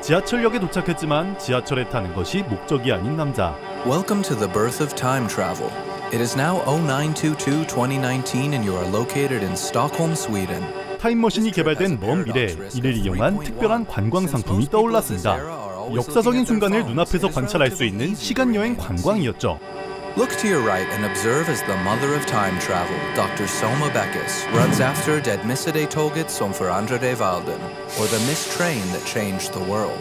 지하철역에 도착했지만 지하철에 타는 것이 목적이 아닌 남자. Welcome to the birth of time travel. It is now 0922-2019 and you are located in Stockholm, Sweden. 타임머신이 개발된 먼 미래, 이를 이용한 특별한 관광 상품이 떠올랐습니다. 역사적인 순간을 눈앞에서 관찰할 수 있는 시간여행 관광이었죠. Look to your right and observe as the mother of time travel, Dr. Soma Beckis, runs after Det missade tåget som förändrade världen, or the missed train that changed the world.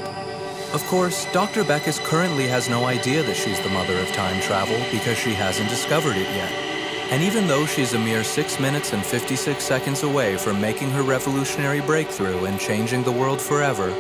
Of course, Dr. Beckis currently has no idea that she's the mother of time travel because she hasn't discovered it yet. And even though she's a mere 6 minutes and 56 seconds away from making her revolutionary breakthrough and changing the world forever,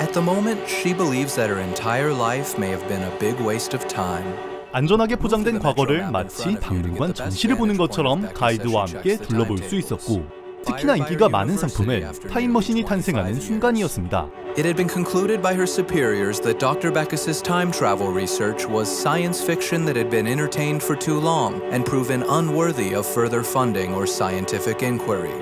at the moment she believes that her entire life may have been a big waste of time. 안전하게 포장된 과거를 마치 박물관 전시를 보는 것처럼 가이드와 함께 둘러볼 수 있었고, 특히나 인기가 많은 상품은 타임머신이 탄생하는 순간이었습니다. It had been concluded by her superiors that Dr. Beckis' time travel research was science fiction that had been entertained for too long and proven unworthy of further funding or scientific inquiry.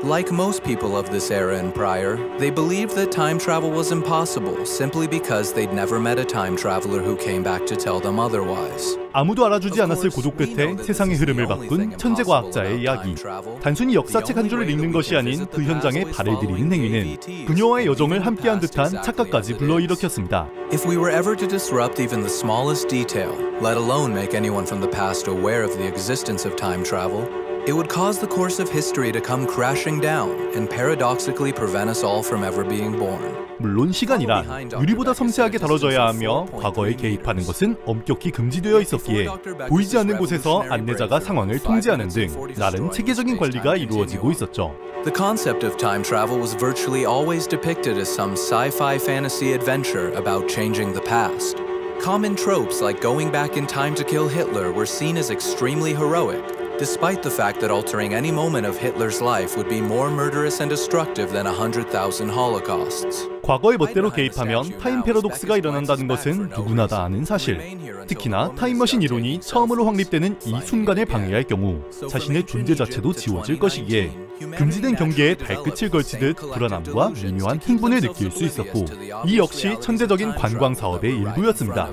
Like most people of this era and prior, they believed that time travel was impossible simply because they'd never met a time traveler who came back to tell them otherwise. 아무도 알아주지 않았을 고독 끝에 세상의 흐름을 바꾼 천재 과학자의 이야기. 단순히 역사책 한 줄을 읽는 것이 아닌 그 현장에 발을 들이는 행위는 그녀와의 여정을 함께한 듯한 착각까지 불러일으켰습니다. If we were ever to disrupt even the smallest detail, let alone make anyone from the past aware of the existence of time travel, it would cause the course of history to come crashing down and paradoxically prevent us all from ever being born. 물론 시간이란 유리보다 섬세하게 다뤄져야 하며 과거에 개입하는 것은 엄격히 금지되어 있었기에 보이지 않는 곳에서 안내자가 상황을 통제하는 등 나름 체계적인 관리가 이루어지고 있었죠. The concept of time travel was virtually always depicted as some sci-fi fantasy adventure about changing the past. Common tropes like going back in time to kill Hitler were seen as extremely heroic, despite the fact that altering any moment of Hitler's life would be more murderous and destructive than 100,000 Holocausts. 과거의 멋대로 개입하면 타임 패러독스가 일어난다는 것은 누구나 다 아는 사실. 특히나 타임머신 이론이 처음으로 확립되는 이 순간을 방해할 경우 자신의 존재 자체도 지워질 것이기에 금지된 경계에 발끝을 걸치듯 불안함과 미묘한 흥분을 느낄 수 있었고, 이 역시 천재적인 관광 사업의 일부였습니다.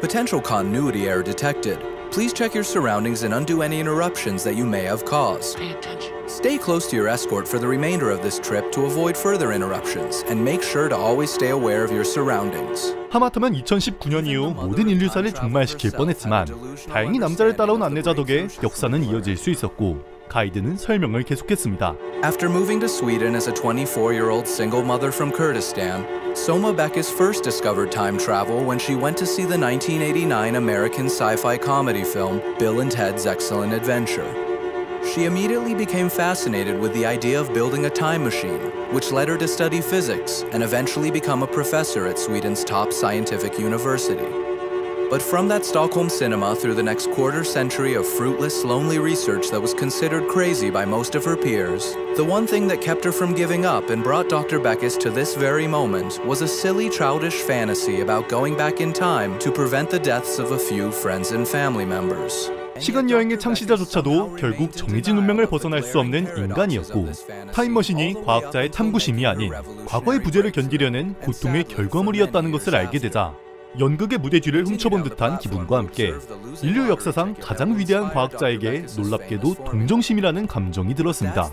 Potential continuity error detected. Please check your surroundings and undo any interruptions that you may have caused. Pay attention. Stay close to your escort for the remainder of this trip to avoid further interruptions, and make sure to always stay aware of your surroundings. 하마터면 2019년 이후 모든 인류사를 종말시킬 뻔했지만 다행히 남자를 따라온 안내자 덕에 역사는 이어질 수 있었고, 가이드는 설명을 계속했습니다. After moving to Sweden as a 24-year-old single mother from Kurdistan, Soma Beckis first discovered time travel when she went to see the 1989 American sci-fi comedy film Bill and Ted's Excellent Adventure. She immediately became fascinated with the idea of building a time machine, which led her to study physics and eventually become a professor at Sweden's top scientific university. But from that Stockholm cinema through the next quarter century of fruitless, lonely research that was considered crazy by most of her peers, the one thing that kept her from giving up and brought Dr. Beckis to this very moment was a silly, childish fantasy about going back in time to prevent the deaths of a few friends and family members. 시간여행의 창시자조차도 결국 정해진 운명을 벗어날 수 없는 인간이었고, 타임머신이 과학자의 탐구심이 아닌 과거의 부재를 견디려는 고통의 결과물이었다는 것을 알게 되자 연극의 무대 뒤를 훔쳐본 듯한 기분과 함께 인류 역사상 가장 위대한 과학자에게 놀랍게도 동정심이라는 감정이 들었습니다.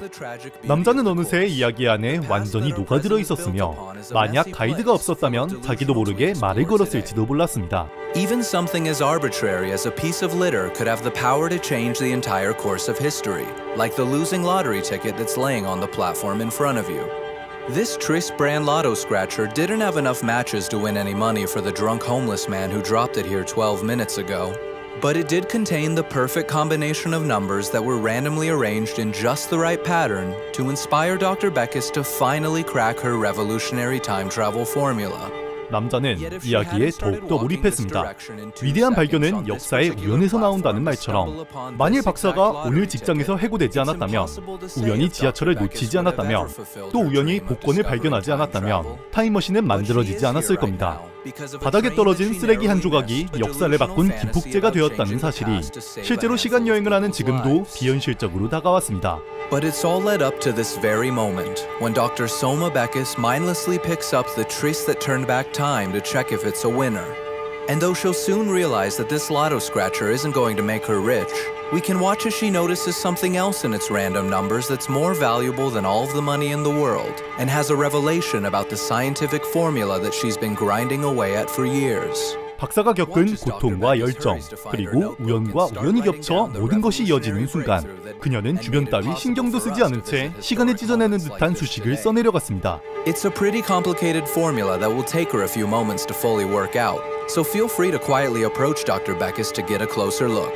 남자는 어느새 이야기 안에 완전히 녹아들어 있었으며, 만약 가이드가 없었다면 자기도 모르게 말을 걸었을지도 몰랐습니다. Even something as arbitrary as a piece of litter could have the power to change the entire course of history, like the losing lottery ticket that's laying on the platform in front of you. This Tris brand lotto scratcher didn't have enough matches to win any money for the drunk homeless man who dropped it here 12 minutes ago. But it did contain the perfect combination of numbers that were randomly arranged in just the right pattern to inspire Dr. Beckis to finally crack her revolutionary time travel formula. 남자는 이야기에 더욱더 몰입했습니다. 위대한 발견은 역사의 우연에서 나온다는 말처럼, 만일 박사가 오늘 직장에서 해고되지 않았다면, 우연히 지하철을 놓치지 않았다면, 또 우연히 복권을 발견하지 않았다면 타임머신은 만들어지지 않았을 겁니다. 바닥에 떨어진 쓰레기 한 조각이 역사를 바꾼 기폭제가 되었다는 사실이 실제로 시간 여행을 하는 지금도 비현실적으로 다가왔습니다. But it's all led up to this very moment, when Dr. Soma Beckis mindlessly picks up the tris that turned back time to check if it's a winner. And though she'll soon realize that this lotto scratcher isn't going to make her rich, we can watch as she notices something else in its random numbers that's more valuable than all of the money in the world, and has a revelation about the scientific formula that she's been grinding away at for years. 박사가 겪은 고통과 열정, 그리고 우연과 우연이 겹쳐 모든 것이 이어지는 순간, 그녀는 주변 따위 신경도 쓰지 않은 채 시간을 찢어내는 듯한 수식을 써내려갔습니다. It's a pretty complicated formula that will take her a few moments to fully work out, so feel free to quietly approach Dr. Beckis to get a closer look.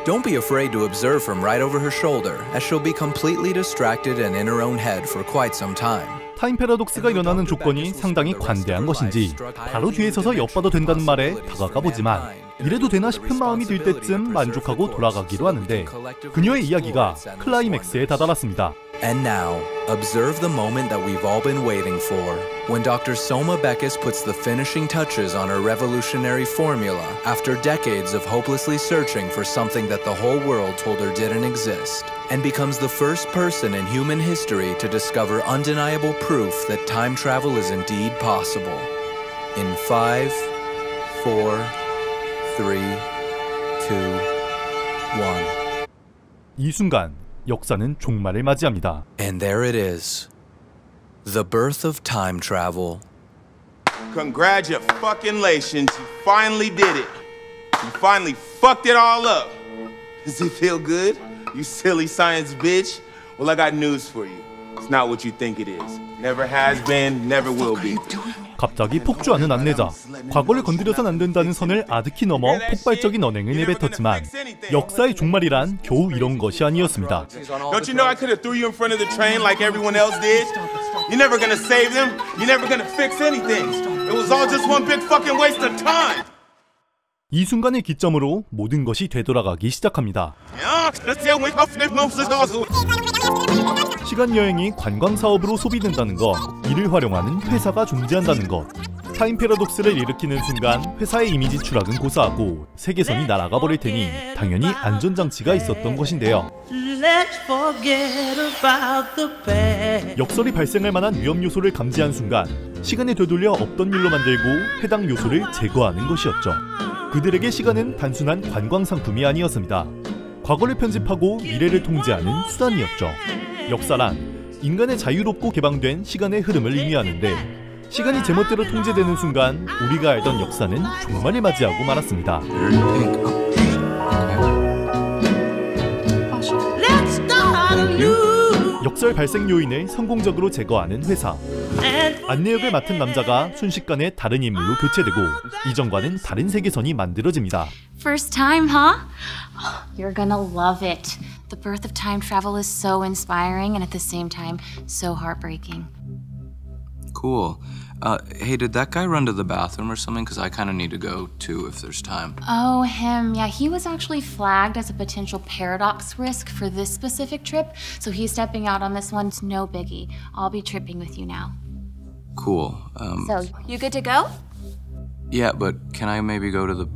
Don't be afraid to observe from right over her shoulder, as she'll be completely distracted and in her own head for quite some time. 타임 패러독스가 일어나는 조건이 상당히 관대한 것인지 바로 뒤에 서서 엿봐도 된다는 말에 다가가 보지만 이래도 되나 싶은 마음이 들 때쯤 만족하고 돌아가기로 하는데 그녀의 이야기가 클라이맥스에 다다랐습니다. And now, observe the moment that we've all been waiting for, when Dr. Soma Beckis puts the finishing touches on her revolutionary formula after decades of hopelessly searching for something that the whole world told her didn't exist, and becomes the first person in human history to discover undeniable proof that time travel is indeed possible. In 5, 4, 3, 2, 1. 이 순간 역사는 종말을 맞이합니다. And there it is. The birth of time travel. Congratulations, you finally did it. You finally fucked it all up. Does it feel good? You silly science bitch. Well, I got news for you. It's not what you think it is. Never has been, never will be. 갑자기 폭주하는 안내자. 과거를 건드려선 안 된다는 선을 아득히 넘어 폭발적인 언행을 내뱉었지만 역사의 종말이란 겨우 이런 것이 아니었습니다. Don't you know I could have threw you in front of the train like everyone else did? You're never gonna save them. You're never gonna fix anything. It was all just one big fucking waste of time. 이 순간을 기점으로 모든 것이 되돌아가기 시작합니다. 시간 여행이 관광 사업으로 소비된다는 것, 이를 활용하는 회사가 존재한다는 것, 타임 패러독스를 일으키는 순간 회사의 이미지 추락은 고사하고 세계선이 날아가 버릴 테니 당연히 안전장치가 있었던 것인데요. 역설이 발생할 만한 위험 요소를 감지한 순간 시간을 되돌려 없던 일로 만들고 해당 요소를 제거하는 것이었죠. 그들에게 시간은 단순한 관광 상품이 아니었습니다. 과거를 편집하고 미래를 통제하는 수단이었죠. 역사란 인간의 자유롭고 개방된 시간의 흐름을 의미하는데 시간이 제멋대로 통제되는 순간 우리가 알던 역사는 종말을 맞이하고 말았습니다. 역설 발생 요인을 성공적으로 제거하는 회사. 안내역을 맡은 남자가 순식간에 다른 인물로 교체되고 이전과는 다른 세계선이 만들어집니다. First time, huh? Oh, you're gonna love it. The birth of time travel is so inspiring and at the same time so heartbreaking. Cool. Hey, did that guy run to the bathroom or something? Because I kind of need to go too if there's time. Oh, him. Yeah, he was actually flagged as a potential paradox risk for this specific trip, so he's stepping out on this one. It's no biggie. I'll be tripping with you now. Cool. So, you good to go? Yeah, but can I maybe go to the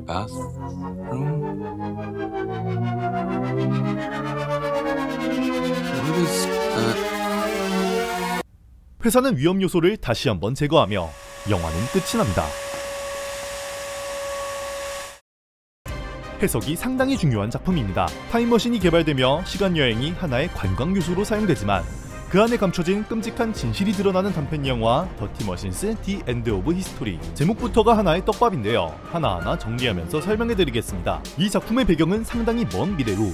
bathroom? What is that? 회사는 위험 요소를 다시 한번 제거하며 영화는 끝이 납니다. 해석이 상당히 중요한 작품입니다. 타임머신이 개발되며 시간여행이 하나의 관광 요소로 사용되지만 그 안에 감춰진 끔찍한 진실이 드러나는 단편 영화 더티 머신스 디 엔드 오브 히스토리. 제목부터가 하나의 떡밥인데요. 하나하나 정리하면서 설명해드리겠습니다. 이 작품의 배경은 상당히 먼 미래로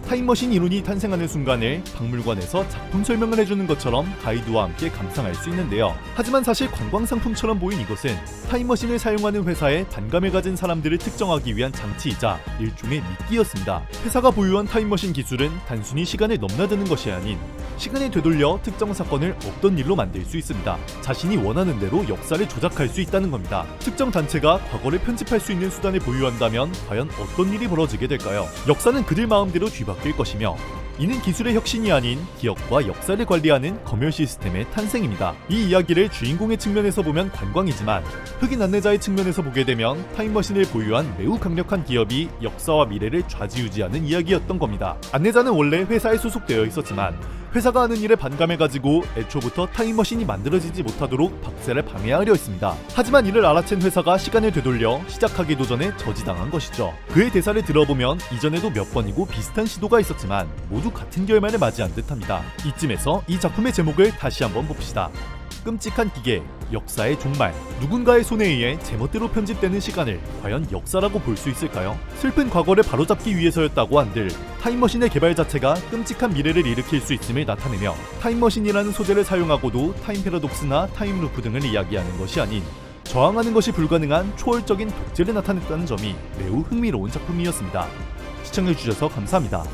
타임머신 이론이 탄생하는 순간을 박물관에서 작품 설명을 해주는 것처럼 가이드와 함께 감상할 수 있는데요. 하지만 사실 관광상품처럼 보인 이것은 타임머신을 사용하는 회사에 반감을 가진 사람들을 특정하기 위한 장치이자 일종의 미끼였습니다. 회사가 보유한 타임머신 기술은 단순히 시간을 넘나드는 것이 아닌 시간을 되돌려 특정 사건을 없던 일로 만들 수 있습니다. 자신이 원하는 대로 역사를 조작할 수 있다는 겁니다. 특정 단체가 과거를 편집할 수 있는 수단을 보유한다면 과연 어떤 일이 벌어지게 될까요? 역사는 그들 마음대로 뒤바뀔 것이며 이는 기술의 혁신이 아닌 기억과 역사를 관리하는 검열 시스템의 탄생입니다. 이 이야기를 주인공의 측면에서 보면 관광이지만 흑인 안내자의 측면에서 보게 되면 타임머신을 보유한 매우 강력한 기업이 역사와 미래를 좌지우지하는 이야기였던 겁니다. 안내자는 원래 회사에 소속되어 있었지만 회사가 하는 일에 반감해가지고 애초부터 타임머신이 만들어지지 못하도록 박세를 방해하려 했습니다. 하지만 이를 알아챈 회사가 시간을 되돌려 시작하기도 전에 저지당한 것이죠. 그의 대사를 들어보면 이전에도 몇 번이고 비슷한 시도가 있었지만 모두 같은 결말을 맞이한 듯합니다. 이쯤에서 이 작품의 제목을 다시 한번 봅시다. 끔찍한 기계, 역사의 종말. 누군가의 손에 의해 제멋대로 편집되는 시간을 과연 역사라고 볼 수 있을까요? 슬픈 과거를 바로잡기 위해서였다고 한들 타임머신의 개발 자체가 끔찍한 미래를 일으킬 수 있음을 나타내며 타임머신이라는 소재를 사용하고도 타임 패러독스나 타임루프 등을 이야기하는 것이 아닌 저항하는 것이 불가능한 초월적인 독재를 나타냈다는 점이 매우 흥미로운 작품이었습니다. 시청해주셔서 감사합니다.